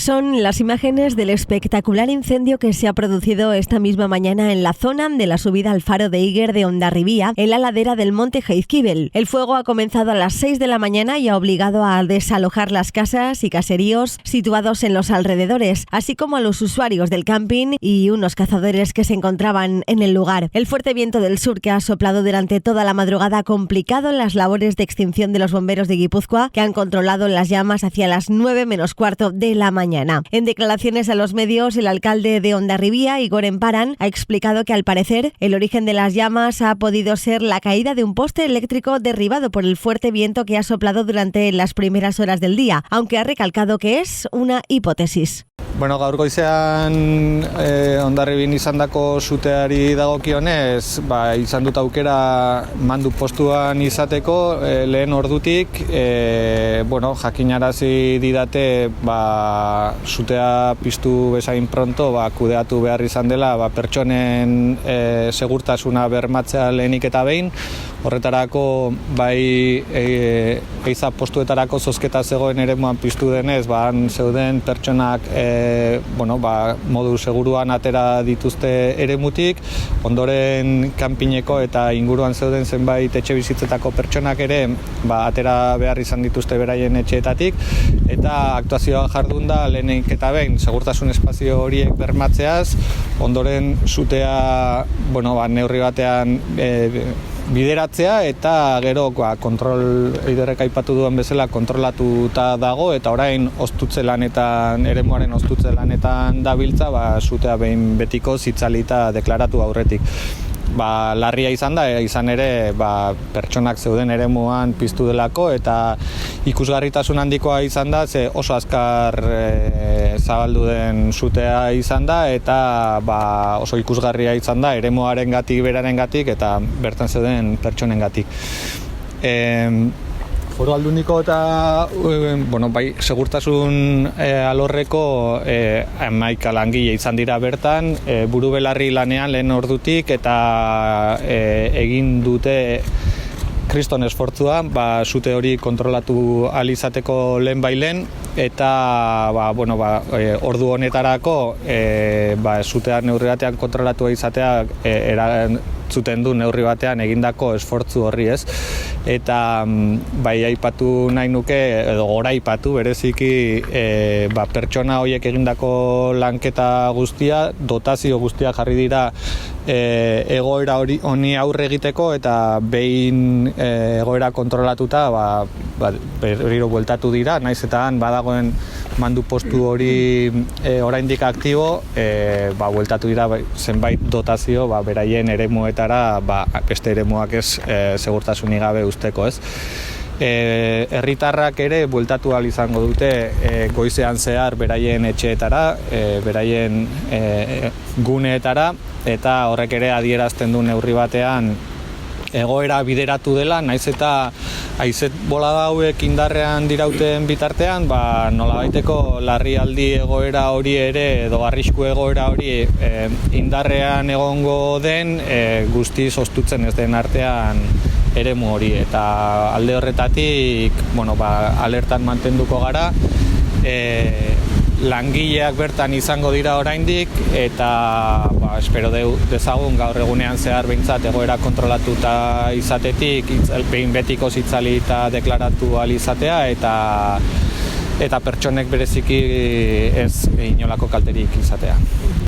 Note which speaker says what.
Speaker 1: Son las imágenes del espectacular incendio que se ha producido esta misma mañana en la zona de la subida al faro de Iguer de Hondarribía, en la ladera del monte Jaizkibel. El fuego ha comenzado a las 6 de la mañana y ha obligado a desalojar las casas y caseríos situados en los alrededores, así como a los usuarios del camping y unos cazadores que se encontraban en el lugar. El fuerte viento del sur que ha soplado durante toda la madrugada ha complicado las labores de extinción de los bomberos de Guipúzcoa, que han controlado las llamas hacia las 9 menos cuarto de la mañana. En declaraciones a los medios, el alcalde de Hondarribía, Igor Emparan, ha explicado que al parecer el origen de las llamas ha podido ser la caída de un poste eléctrico derribado por el fuerte viento que ha soplado durante las primeras horas del día, aunque ha recalcado que es una hipótesis.
Speaker 2: Bueno, gaur goizean Hondarribin izandako suteari dagokionez, izan dut aukera mandu postuan izateko lehen ordutik, jakinarazi didate sutea piztu bezain pronto kudeatu behar izan dela pertsonen segurtasuna bermatzea lehenik eta behin. Horretarako eiza postuetarako zozketa zegoen eremuan piztu denez, han zeuden pertsonak modu seguruan atera dituzte eremutik, ondoren kanpineko eta inguruan zeuden zenbait etxe bizitzetako pertsonak ere atera behar izan dituzte beraien etxeetatik, eta aktuazioa jardun da lehenik eta behin segurtasun espazio horiek bermatzeaz, ondoren sutea neurri batean bideratzea eta gero kontrol eiderrek aipatu duen bezala kontrolatuta dago, eta orain ostutze lanetan, eremuaren ostutze lanetan dabiltza, sutea behin betiko zitzalita deklaratu aurretik. Larria izan da, izan ere pertsonak zeuden eremuan piztu delako, eta ikusgarritasun handikoa izan da, ze oso azkar zabaldu den sutea izan da, eta oso ikusgarria izan da eremuaren gatik, beraren gatik, eta bertan zeuden pertsonen gatik. Foru Aldundiko eta segurtasun alorreko 11 langile izan dira bertan, buru belarri lanean lehen ordutik, eta egin dute kriston esfortzua, sute hori kontrolatu ahal izateko lehenbailen, eta ordu honetarako sutea neurri batean kontrolatu izatea zuten du neurri batean egindako esfortzu horri, ez? Eta aipatu nahi nuke, edo goraipatu bereziki pertsona horiek egindako lanketa guztia, dotazio guztia jarri dira egoera honi aurre egiteko, eta behin egoera kontrolatuta berriro bueltatu dira, naiz eta badagoen mandu postu hori oraindik aktibo, bueltatu dira zenbait dotazio beraien eremuetara, beste eremuak ez segurtasunik gabe usteko, ez? Herritarrak ere bueltatu ahal izango dute goizean zehar beraien etxeetara, beraien guneetara, eta horrek ere adierazten du neurri batean egoera bideratu dela, naiz eta haizet bolada hauek indarrean dirauten bitartean, nolabaiteko larrialdi egoera hori ere, edo arrisku egoera hori indarrean egongo den, guztiz ostutzen ez den artean eremu hori, eta alde horretatik alertan mantenduko gara, langileak bertan izango dira oraindik, eta espero dezagun gaur egunean zehar behintzat egoera kontrolatuta izatetik, behin betiko zitzalita deklaratu ahal izatea, eta pertsonek bereziki ez inolako kalterik izatea.